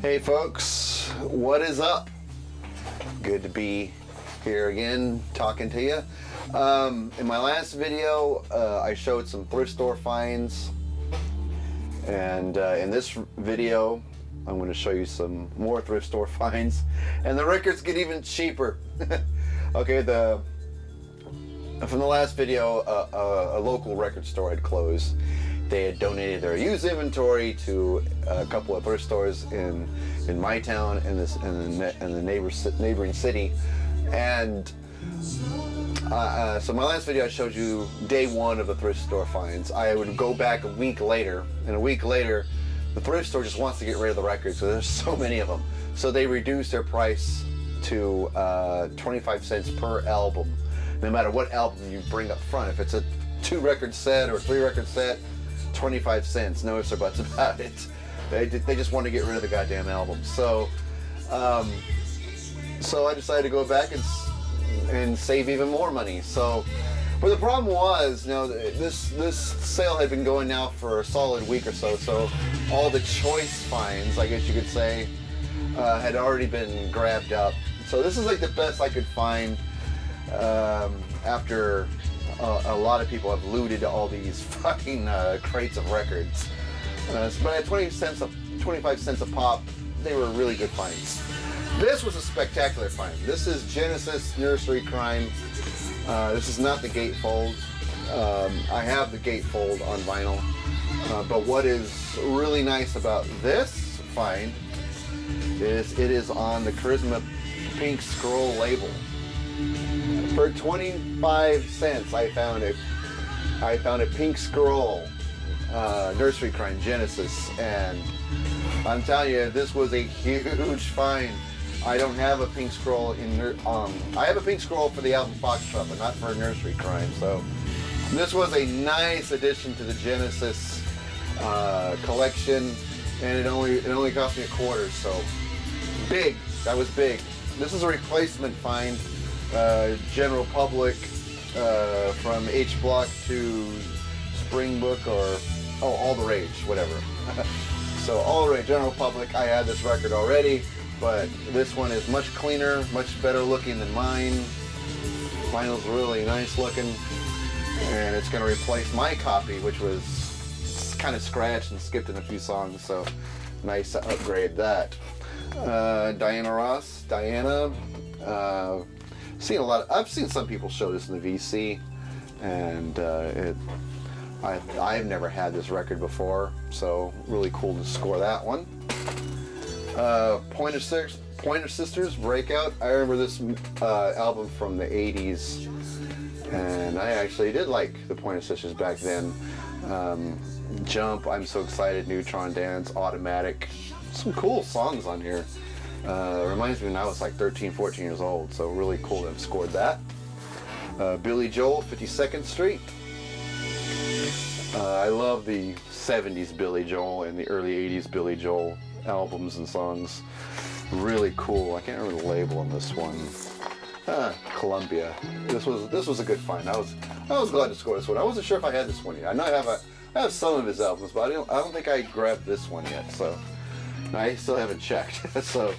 Hey folks, what is up? Good to be here again talking to you. In my last video, I showed some thrift store finds, and in this video, I'm going to show you some more thrift store finds, and the records get even cheaper. Okay, from the last video, a local record store had closed. They had donated their used inventory to a couple of thrift stores in my town and the neighboring city, and so my last video I showed you day one of the thrift store finds. I would go back a week later, and a week later, the thrift store just wants to get rid of the records, so there's so many of them. So they reduced their price to 25 cents per album, no matter what album you bring up front. If it's a 2-record set or a 3-record set, 25 cents, no ifs or buts about it. They just want to get rid of the goddamn album. So so I decided to go back and save even more money. So, but the problem was, you know, this sale had been going now for a solid week or so. So all the choice finds, I guess you could say, had already been grabbed up. So this is like the best I could find after a lot of people have looted all these fucking crates of records. But at 25 cents a pop, they were really good finds. This was a spectacular find. This is Genesis Nursery Crime. This is not the gatefold. I have the gatefold on vinyl. But what is really nice about this find is it is on the Charisma Pink Scroll label. For 25 cents, I found a Pink Scroll Nursery Crime Genesis, and I'm telling you, this was a huge find. I don't have a Pink Scroll I have a Pink Scroll for the album Foxtrot, but not for Nursery Crime. So this was a nice addition to the Genesis collection, and it only cost me $0.25. So big. That was big. This is a replacement find. General Public, from H Block to Springbook, or All the Rage, whatever. So All the Rage, General Public. I had this record already, but this one is much cleaner, much better looking than mine. Vinyl's really nice looking, and it's going to replace my copy, which was kind of scratched and skipped in a few songs. So nice to upgrade that. Diana Ross, Diana. I've seen some people show this in the VC, and I've never had this record before, so really cool to score that one. Pointer Sisters, Breakout. I remember this album from the 80s, and I actually did like the Pointer Sisters back then. Jump, I'm So Excited, Neutron Dance, Automatic. Some cool songs on here. Reminds me when I was like 13, 14 years old, so really cool to have scored that. Billy Joel, 52nd Street. I love the 70s Billy Joel and the early 80s Billy Joel albums and songs. Really cool. I can't remember the label on this one. Columbia. This was a good find. I was glad to score this one. I wasn't sure if I had this one yet. I know I have some of his albums, but I don't think I grabbed this one yet. So I still haven't checked. So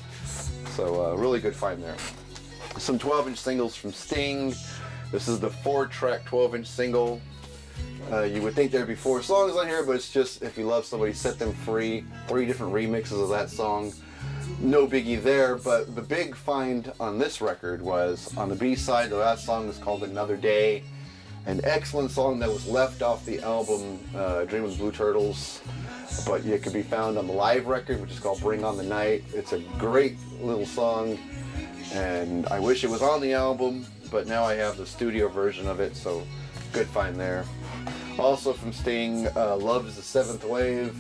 really good find there. Some 12-inch singles from Sting. This is the 4-track 12-inch single. You would think there'd be 4 songs on here, but it's just If You Love Somebody, Set Them Free. 3 different remixes of that song. No biggie there, but the big find on this record was on the B-side. The last song is called Another Day. An excellent song that was left off the album Dream of the Blue Turtles, but it can be found on the live record, which is called Bring on the Night. It's a great little song, and I wish it was on the album, but now I have the studio version of it, so good find there. Also from Sting, Love is the Seventh Wave.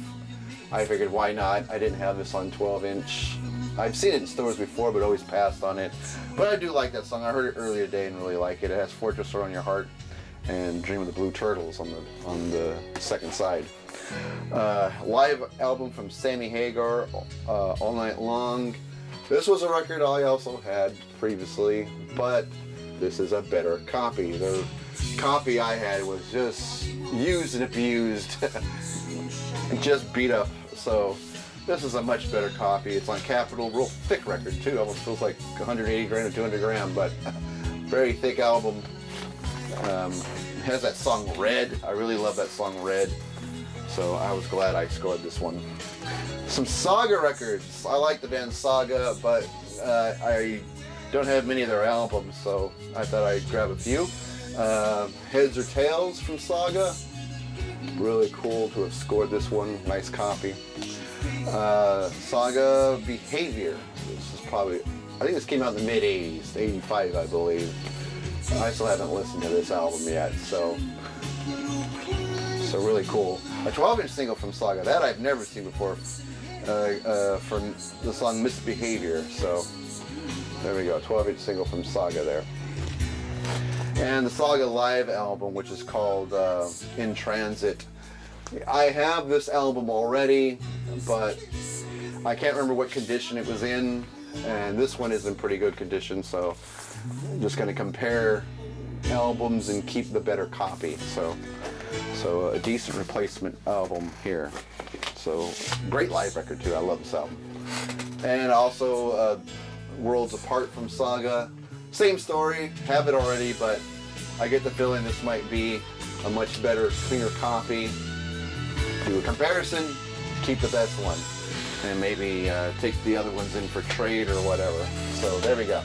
I figured, why not? I didn't have this on 12-inch. I've seen it in stores before, but always passed on it. But I do like that song. I heard it earlier today and really like it. It has Fortress Around Your Heart and Dream of the Blue Turtles on the second side. Live album from Sammy Hagar, All Night Long. This was a record I also had previously, but this is a better copy. The copy I had was just used and abused, just beat up. So This is a much better copy. It's on Capitol, real thick record too. Almost feels like 180 gram or 200 gram, but very thick album. Has that song Red. I really love that song Red. So I was glad I scored this one. Some Saga records. I like the band Saga, but I don't have many of their albums, so I thought I'd grab a few. Heads or Tails from Saga. Really cool to have scored this one. Nice copy. Saga Behavior. This is probably, I think this came out in the mid 80s, 85 I believe. I still haven't listened to this album yet, so really cool. A 12-inch single from Saga, that I've never seen before, for the song Misbehavior. So there we go, 12-inch single from Saga there. And the Saga live album, which is called In Transit. I have this album already, but I can't remember what condition it was in, and this one is in pretty good condition, so I'm just going to compare albums and keep the better copy. So a decent replacement album here. So great live record too. I love this album. And also Worlds Apart from Saga. Same story, have it already, but I get the feeling this might be a much better, cleaner copy. Do a comparison, keep the best one, and maybe take the other ones in for trade or whatever. So there we go.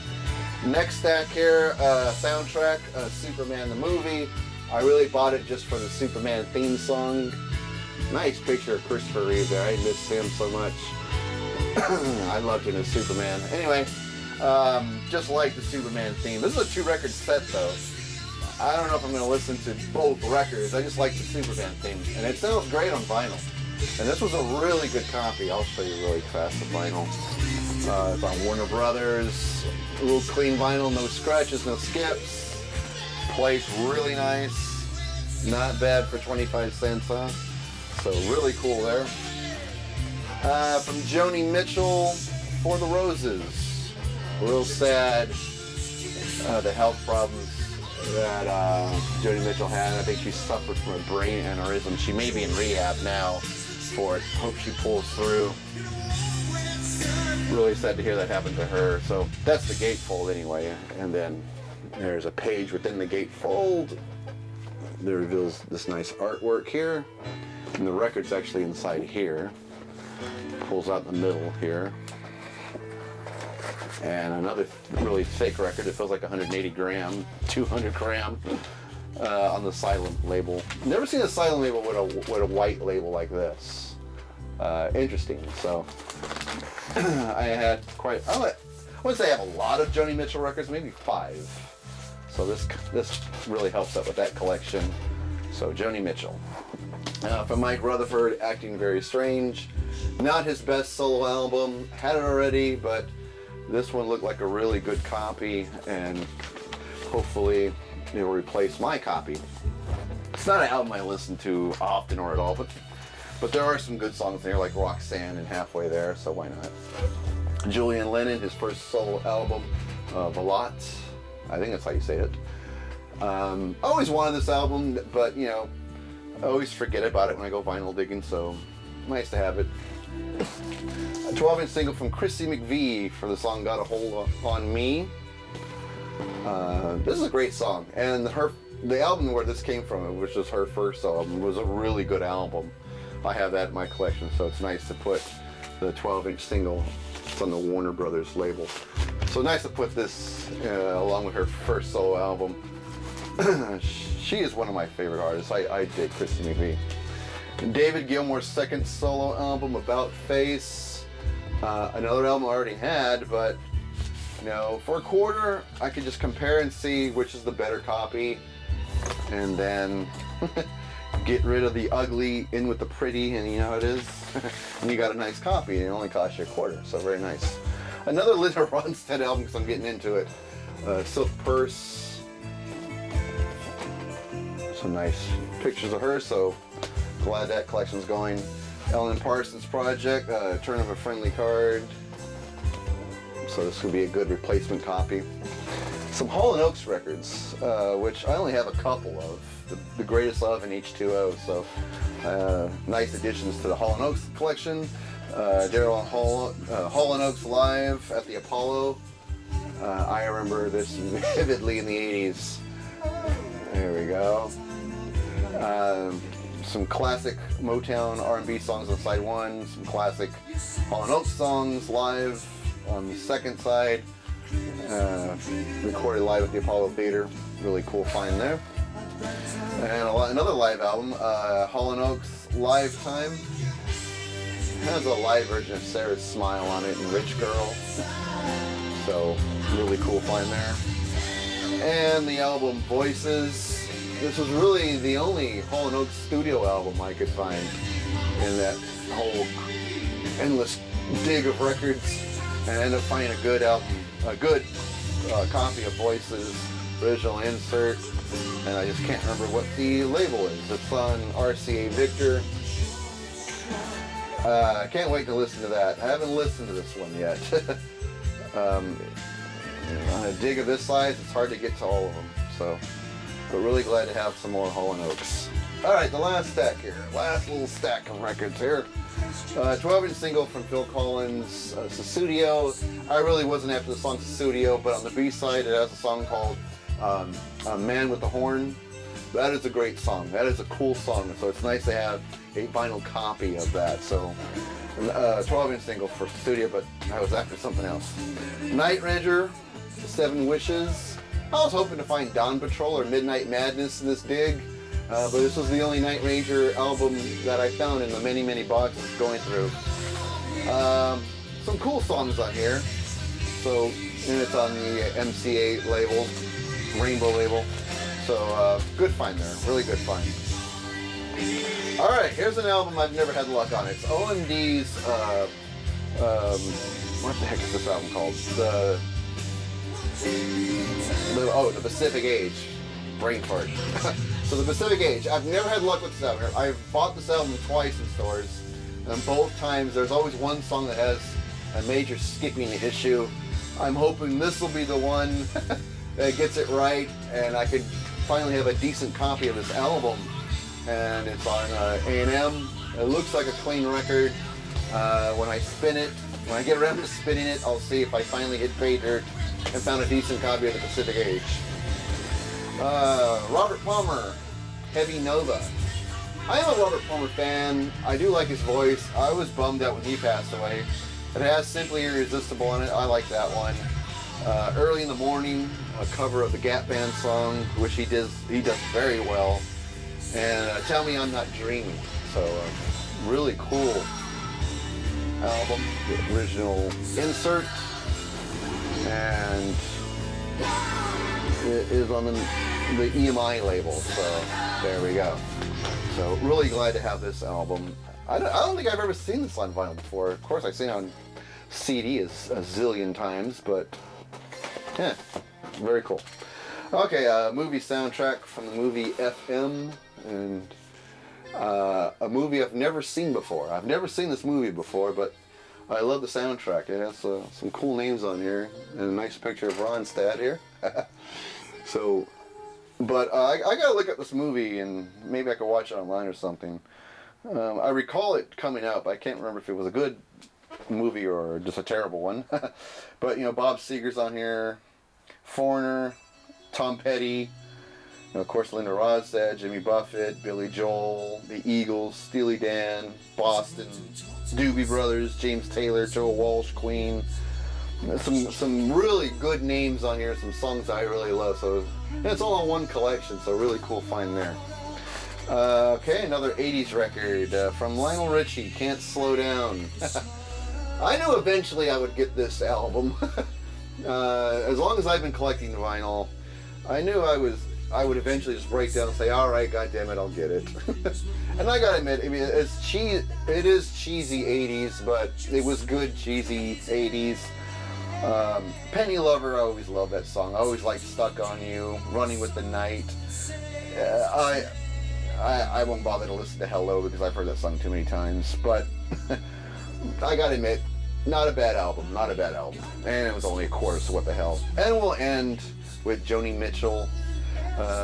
Next stack here, soundtrack, Superman the movie. I really bought it just for the Superman theme song. Nice picture of Christopher Reeve there. I miss him so much. I loved him as Superman. Anyway, just like the Superman theme. This is a 2-record set though. I don't know if I'm going to listen to both records. I just like the Superman theme. And it sounds great on vinyl. And this was a really good copy. I'll show you really fast the vinyl. It's on Warner Brothers. A little clean vinyl, no scratches, no skips. Plays really nice. Not bad for 25 cents, huh? So really cool there. From Joni Mitchell, For the Roses. Real sad. The health problems that Joni Mitchell had. I think she suffered from a brain aneurysm. She may be in rehab now for it. Hope she pulls through. Really sad to hear that happened to her. So that's the gatefold anyway. And then there's a page within the gatefold that reveals this nice artwork here. And the record's actually inside here. Pulls out in the middle here. And another really thick record. It feels like 180 gram, 200 gram on the silent label. Never seen a silent label with a white label like this. Interesting. So I had quite. I wouldn't say I have a lot of Joni Mitchell records, maybe 5. So this really helps out with that collection. So Joni Mitchell. From Mike Rutherford, Acting Very Strange. Not his best solo album. Had it already, but this one looked like a really good copy, and hopefully it will replace my copy. It's not an album I listen to often or at all, but there are some good songs there, like Roxanne and Halfway There, so why not? Julian Lennon, his first solo album, Velat. I think that's how you say it. I always wanted this album, but you know, I always forget about it when I go vinyl digging, so nice to have it. A 12-inch single from Chrissy McVie for the song Got a Hold on Me. This is a great song, and the album where this came from, which was her first album, was a really good album. I have that in my collection, so it's nice to put the 12-inch single. It's on the Warner Brothers label. So nice to put this along with her first solo album. She is one of my favorite artists. I dig Chrissy McVie. And David Gilmour's second solo album, About Face. Another album I already had, but you know, for a quarter, I could just compare and see which is the better copy, and then get rid of the ugly, in with the pretty, and you know how it is. And you got a nice copy, and it only cost you a quarter, so very nice. Another Linda Ronstadt album, because I'm getting into it. Silk Purse. Some nice pictures of her, so glad that collection's going. Ellen Parsons Project, Turn of a Friendly Card. So this would be a good replacement copy. Some Hall & Oates records, which I only have a couple of. The Greatest Love and H2O, so nice additions to the Hall & Oates collection. Daryl Hall & Oates live at the Apollo. I remember this vividly in the 80s. There we go. Some classic Motown R&B songs on side one, some classic Hall & Oates songs live on the second side, recorded live at the Apollo Theater. Really cool find there. And another live album, Hall & Oates Live Time. It has a live version of Sarah's Smile on it and Rich Girl. So, really cool find there. And the album Voices. This was really the only Hall & Oates studio album I could find in that whole endless dig of records, and I ended up finding a good album, a good copy of Voices, original insert, and I just can't remember what the label is. It's on RCA Victor. I can't wait to listen to that. I haven't listened to this one yet. On a dig of this size, it's hard to get to all of them, so. But really glad to have some more Hall & Oates. Alright, the last stack here. Last little stack of records here. 12-inch single from Phil Collins, Sussudio. I really wasn't after the song Sussudio, but on the B-side it has a song called Man with the Horn. That is a great song. That is a cool song, so it's nice to have a vinyl copy of that. So, 12-inch single for Sussudio, but I was after something else. Night Ranger, 7 Wishes. I was hoping to find Dawn Patrol or Midnight Madness in this dig, but this was the only Night Ranger album that I found in the many, many boxes going through. Some cool songs on here. So, and it's on the MCA label, Rainbow label. So, good find there. Really good find. Alright, here's an album I've never had luck on. It's OMD's, what the heck is this album called? The Pacific Age. Brain fart. So the Pacific Age. I've never had luck with this album. I've bought this album twice in stores, and both times there's always one song that has a major skipping issue. I'm hoping this will be the one that gets it right, and I could finally have a decent copy of this album. And it's on A&M. It looks like a clean record. When I spin it, when I get around to spinning it, I'll see if I finally hit pay dirt and found a decent copy of the Pacific Age. Robert Palmer, Heavy Nova. I am a Robert Palmer fan. I do like his voice. I was bummed out when he passed away. It has Simply Irresistible on it. I like that one. Early in the Morning, a cover of the Gap Band song, which he does very well. And Tell Me I'm Not Dreaming. So, really cool album. The original insert. And it is on the EMI label, so there we go. So really glad to have this album. I don't think I've ever seen this on vinyl before. Of course, I've seen it on CD a zillion times, but yeah, very cool. Okay, movie soundtrack from the movie FM, and a movie I've never seen before. I've never seen this movie before, but I love the soundtrack. It has some cool names on here, and a nice picture of Ronstadt here. So, but I gotta look up this movie, and maybe I could watch it online or something. I recall it coming up. I can't remember if it was a good movie or just a terrible one. But, you know, Bob Seger's on here, Foreigner, Tom Petty, and of course Linda Ronstadt, Jimmy Buffett, Billy Joel, the Eagles, Steely Dan, Boston, Doobie Brothers, James Taylor, Joe Walsh, Queen. Some really good names on here, some songs I really love. So, and it's all in one collection, so really cool find there. Okay, another 80s record from Lionel Richie, Can't Slow Down. I knew eventually I would get this album. As long as I've been collecting vinyl, I knew I would eventually just break down and say, all right, goddammit, I'll get it. And I gotta admit, I mean, it is cheesy 80s, but it was good cheesy 80s. Penny Lover, I always love that song. I always liked Stuck on You, Running with the Night. I won't bother to listen to Hello because I've heard that song too many times, but I gotta admit, not a bad album, not a bad album. And it was only a quarter, so what the hell. And we'll end with Joni Mitchell.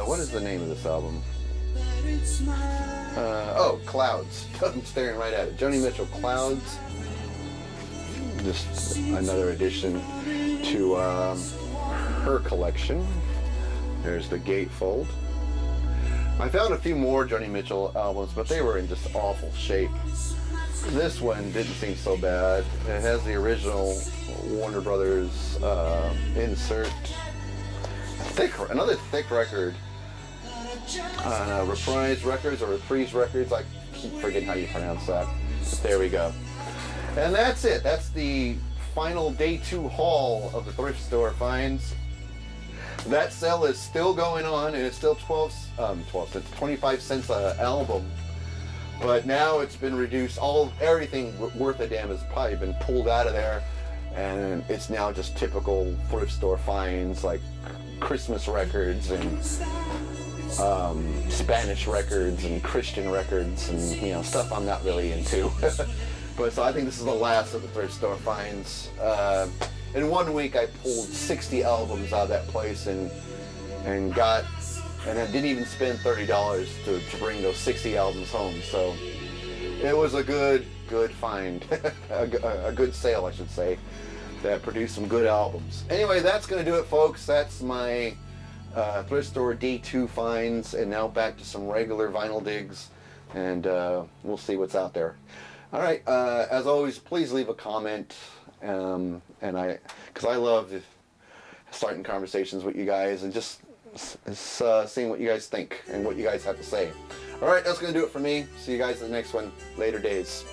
What is the name of this album? Oh, Clouds. I'm staring right at it. Joni Mitchell, Clouds. just another addition to her collection. There's the gatefold. I found a few more Joni Mitchell albums, but they were in just awful shape. This one didn't seem so bad. It has the Warner Brothers insert. Another thick record. Reprise Records or Reprise Records. I keep forgetting how you pronounce that. There we go. And that's it. That's the final day 2 haul of the thrift store finds. That sale is still going on, and it's still 12 cents, 25 cents an album. But now it's been reduced. Everything worth a damn has probably been pulled out of there, and it's now just typical thrift store finds like Christmas records and Spanish records and Christian records and stuff I'm not really into. But so I think this is the last of the thrift store finds. In 1 week I pulled 60 albums out of that place and I didn't even spend $30 to bring those 60 albums home. So it was a good find, a good sale, I should say, that produced some good albums. Anyway, that's going to do it, folks. That's my thrift store day 2 finds, and now back to some regular vinyl digs, and we'll see what's out there. All right, as always, please leave a comment, because I love starting conversations with you guys and just seeing what you guys think and what you guys have to say. All right, that's going to do it for me. See you guys in the next one. Later days.